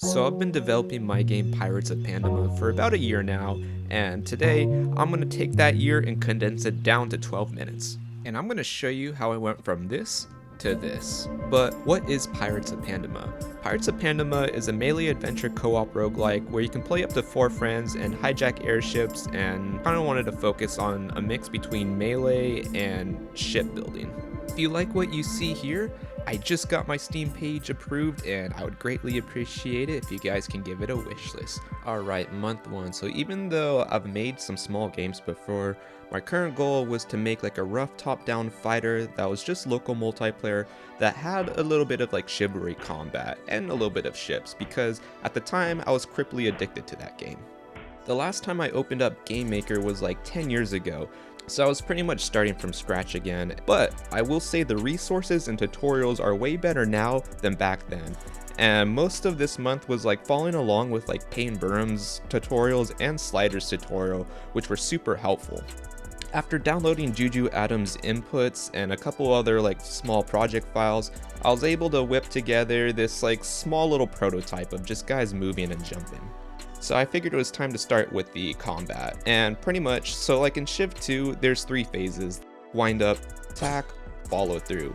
So I've been developing my game Pirates of Pandama for about a year now, and today I'm going to take that year and condense it down to 12 minutes. And I'm going to show you how I went from this to this. But what is Pirates of Pandama? Pirates of Pandama is a melee adventure co-op roguelike where you can play up to 4 friends and hijack airships, and kind of wanted to focus on a mix between melee and shipbuilding. If you like what you see here, I just got my Steam page approved and I would greatly appreciate it if you guys can give it a wish list. Alright, month 1. So even though I've made some small games before, my current goal was to make like a rough top-down fighter that was just local multiplayer that had a little bit of like chivalry combat and a little bit of ships, because at the time I was cripply addicted to that game. The last time I opened up Game Maker was like 10 years ago, so I was pretty much starting from scratch again, but I will say the resources and tutorials are way better now than back then. And most of this month was like following along with like Payne Burham's tutorials and Slider's tutorial, which were super helpful. After downloading Juju Adams' inputs and a couple other like small project files, I was able to whip together this like small little prototype of just guys moving and jumping. So I figured it was time to start with the combat, and pretty much, so like in Civ 2, there's 3 phases: wind up, attack, follow through.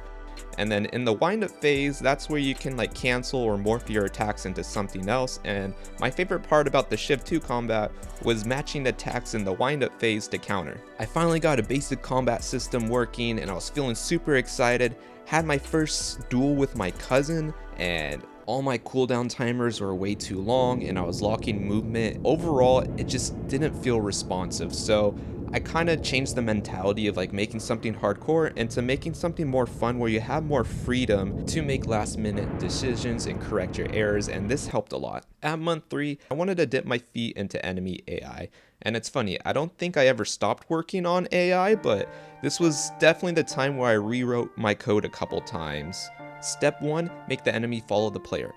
And then in the wind up phase, that's where you can like cancel or morph your attacks into something else, and my favorite part about the Civ 2 combat was matching attacks in the wind up phase to counter. I finally got a basic combat system working and I was feeling super excited, had my first duel with my cousin, and all my cooldown timers were way too long and I was locking movement. Overall, it just didn't feel responsive, so I kind of changed the mentality of like making something hardcore into making something more fun where you have more freedom to make last minute decisions and correct your errors, and this helped a lot. At month 3, I wanted to dip my feet into enemy AI. And it's funny, I don't think I ever stopped working on AI, but this was definitely the time where I rewrote my code a couple times. Step 1, make the enemy follow the player.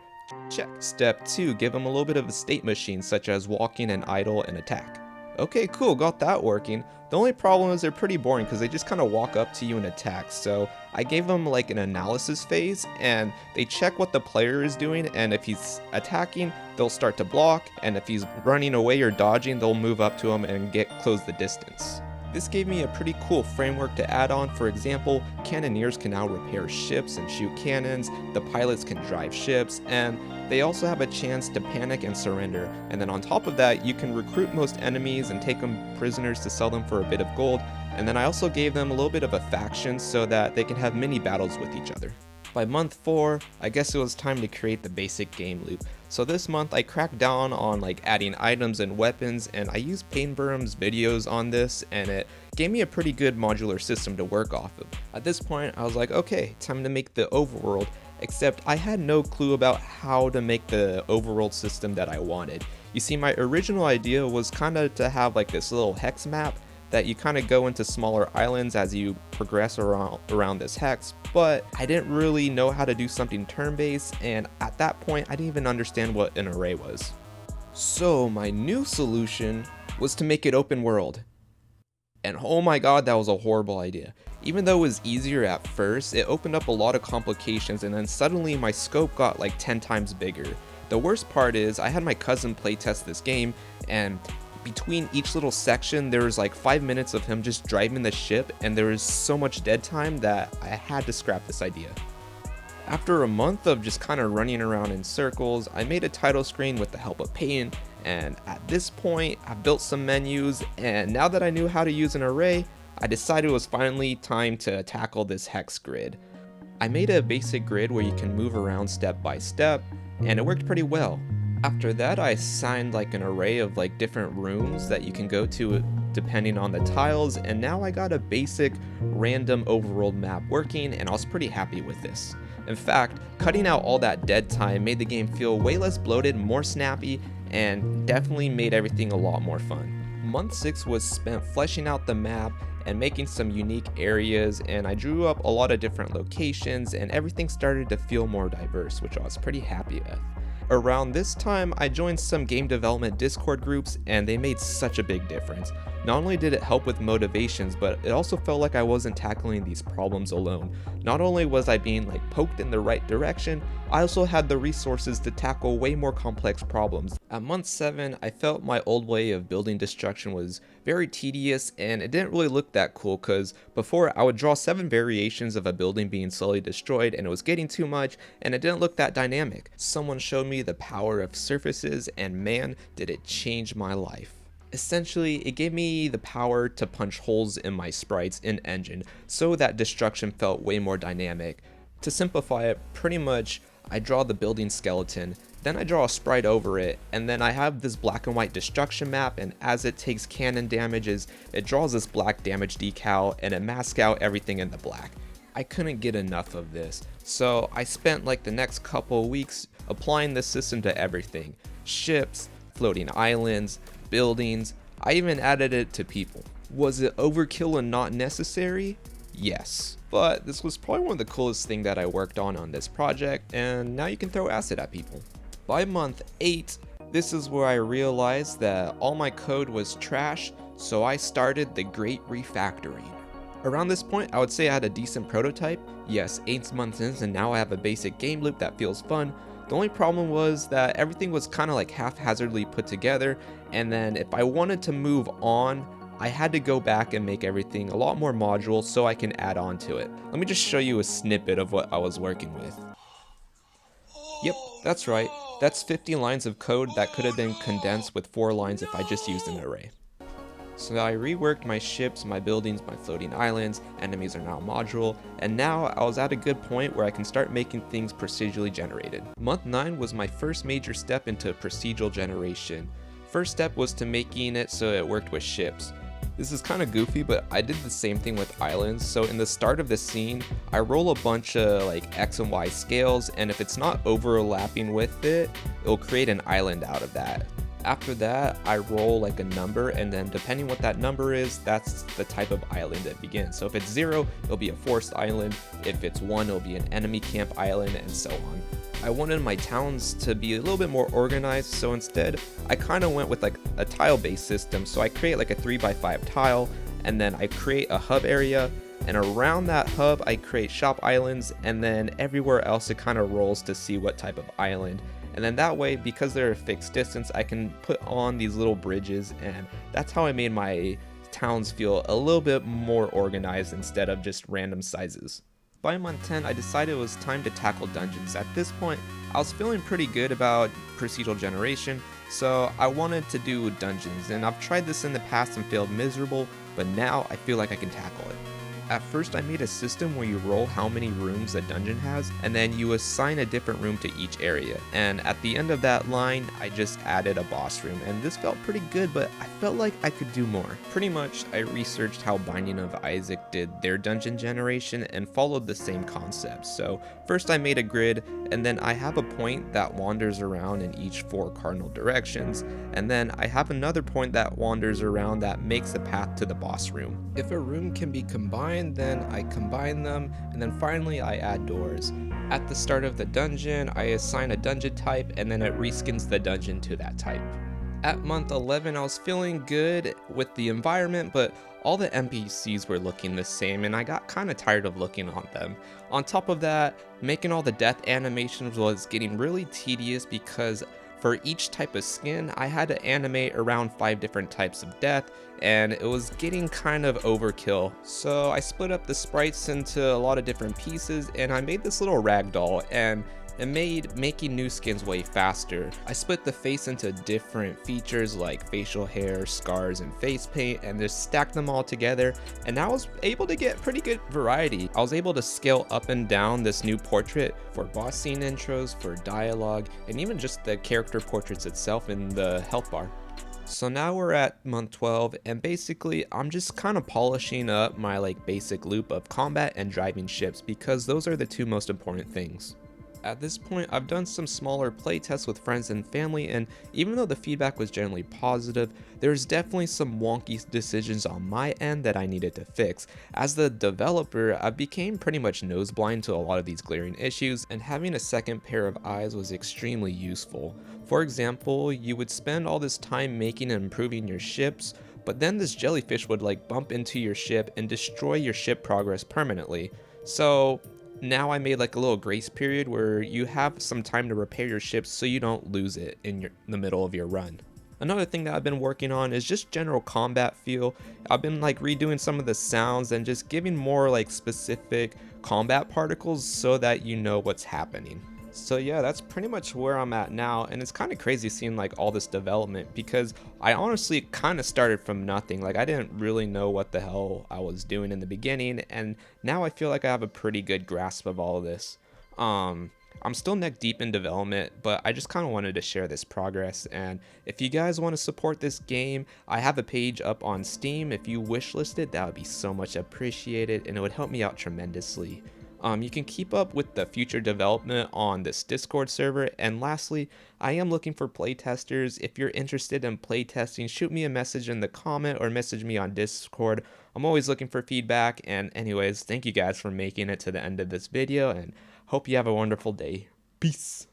Check. Step 2, give them a little bit of a state machine such as walking and idle and attack. Okay, cool, got that working. The only problem is they're pretty boring because they just kind of walk up to you and attack, so I gave them like an analysis phase and they check what the player is doing, and if he's attacking, they'll start to block, and if he's running away or dodging, they'll move up to him and close the distance. This gave me a pretty cool framework to add on. For example, cannoneers can now repair ships and shoot cannons, the pilots can drive ships, and they also have a chance to panic and surrender. And then on top of that, you can recruit most enemies and take them prisoners to sell them for a bit of gold. And then I also gave them a little bit of a faction so that they can have mini battles with each other. By month 4, I guess it was time to create the basic game loop. So this month I cracked down on like adding items and weapons, and I used Payne Burham's videos on this, and it gave me a pretty good modular system to work off of. At this point I was like, okay, time to make the overworld, except I had no clue about how to make the overworld system that I wanted. You see, my original idea was kind of to have like this little hex map that you kind of go into smaller islands as you progress around this hex, but I didn't really know how to do something turn-based, and at that point I didn't even understand what an array was. So my new solution was to make it open world. And oh my god, that was a horrible idea. Even though it was easier at first, it opened up a lot of complications, and then suddenly my scope got like 10 times bigger. The worst part is I had my cousin playtest this game, and between each little section there was like 5 minutes of him just driving the ship, and there was so much dead time that I had to scrap this idea. After a month of just kind of running around in circles, I made a title screen with the help of Payne, and at this point I built some menus, and now that I knew how to use an array, I decided it was finally time to tackle this hex grid. I made a basic grid where you can move around step by step, and it worked pretty well. After that, I assigned like an array of like different rooms that you can go to depending on the tiles, and now I got a basic random overworld map working, and I was pretty happy with this. In fact, cutting out all that dead time made the game feel way less bloated, more snappy, and definitely made everything a lot more fun. Month 6 was spent fleshing out the map and making some unique areas, and I drew up a lot of different locations, and everything started to feel more diverse, which I was pretty happy with. Around this time, I joined some game development Discord groups, and they made such a big difference. Not only did it help with motivations, but it also felt like I wasn't tackling these problems alone. Not only was I being like poked in the right direction, I also had the resources to tackle way more complex problems. At month 7, I felt my old way of building destruction was very tedious and it didn't really look that cool because before I would draw 7 variations of a building being slowly destroyed and it was getting too much and it didn't look that dynamic. Someone showed me the power of surfaces and man, did it change my life. Essentially, it gave me the power to punch holes in my sprites in Engine so that destruction felt way more dynamic. To simplify it, pretty much I draw the building skeleton, then I draw a sprite over it, and then I have this black and white destruction map, and as it takes cannon damages, it draws this black damage decal and it masks out everything in the black. I couldn't get enough of this, so I spent like the next couple weeks applying this system to everything. Ships, floating islands, buildings, I even added it to people. Was it overkill and not necessary? Yes, but this was probably one of the coolest things that I worked on this project, and now you can throw acid at people. By month 8, this is where I realized that all my code was trash, so I started the great refactoring. Around this point, I would say I had a decent prototype. Yes, 8 months in, and now I have a basic game loop that feels fun. The only problem was that everything was kind of like haphazardly put together, and then if I wanted to move on, I had to go back and make everything a lot more modular so I can add on to it. Let me just show you a snippet of what I was working with. Yep, that's right. That's 50 lines of code that could have been condensed with 4 lines if I just used an array. So I reworked my ships, my buildings, my floating islands, enemies are now modular, and now I was at a good point where I can start making things procedurally generated. Month 9 was my first major step into procedural generation. First step was to making it so it worked with ships. This is kind of goofy, but I did the same thing with islands. So in the start of the scene, I roll a bunch of like X and Y scales, and if it's not overlapping with it, it'll create an island out of that. After that, I roll like a number, and then depending what that number is, that's the type of island that begins. So if it's 0, it'll be a forest island. If it's 1, it'll be an enemy camp island, and so on. I wanted my towns to be a little bit more organized, so instead, I kind of went with like a tile-based system. So I create like a 3x5 tile, and then I create a hub area, and around that hub, I create shop islands, and then everywhere else, it kind of rolls to see what type of island. And then that way, because they're a fixed distance, I can put on these little bridges, and that's how I made my towns feel a little bit more organized instead of just random sizes. By month 10, I decided it was time to tackle dungeons. At this point, I was feeling pretty good about procedural generation, so I wanted to do dungeons, and I've tried this in the past and failed miserable, but now I feel like I can tackle it. At first, I made a system where you roll how many rooms a dungeon has, and then you assign a different room to each area. And at the end of that line, I just added a boss room, and this felt pretty good, but I felt like I could do more. Pretty much, I researched how Binding of Isaac did their dungeon generation and followed the same concept. So first I made a grid, and then I have a point that wanders around in each 4 cardinal directions, and then I have another point that wanders around that makes a path to the boss room. If a room can be combined, then I combine them, and then finally I add doors. At the start of the dungeon, I assign a dungeon type, and then it reskins the dungeon to that type. At month 11, I was feeling good with the environment, but all the NPCs were looking the same, and I got kind of tired of looking on them. On top of that, making all the death animations was getting really tedious because for each type of skin, I had to animate around 5 different types of death, and it was getting kind of overkill. So I split up the sprites into a lot of different pieces, and I made this little ragdoll, and it made making new skins way faster. I split the face into different features like facial hair, scars, and face paint, and just stacked them all together, and I was able to get pretty good variety. I was able to scale up and down this new portrait for boss scene intros, for dialogue, and even just the character portraits itself in the health bar. So now we're at month 12, and basically I'm just kind of polishing up my basic loop of combat and driving ships because those are the 2 most important things. At this point, I've done some smaller playtests with friends and family, and even though the feedback was generally positive, there's definitely some wonky decisions on my end that I needed to fix. As the developer, I became pretty much nose blind to a lot of these glaring issues, and having a second pair of eyes was extremely useful. For example, you would spend all this time making and improving your ships, but then this jellyfish would like bump into your ship and destroy your ship progress permanently. So now I made like a little grace period where you have some time to repair your ship so you don't lose it in the middle of your run. Another thing that I've been working on is just general combat feel. I've been like redoing some of the sounds and just giving more like specific combat particles so that you know what's happening. So yeah, that's pretty much where I'm at now, and it's kind of crazy seeing like all this development because I honestly kind of started from nothing. Like I didn't really know what the hell I was doing in the beginning, and now I feel like I have a pretty good grasp of all of this. I'm still neck deep in development, but I just kind of wanted to share this progress. And if you guys want to support this game, I have a page up on Steam. If you wishlist it, that would be so much appreciated, and it would help me out tremendously. You can keep up with the future development on this Discord server. And lastly, I am looking for playtesters. If you're interested in playtesting, shoot me a message in the comment or message me on Discord. I'm always looking for feedback. And anyways, thank you guys for making it to the end of this video, and hope you have a wonderful day. Peace.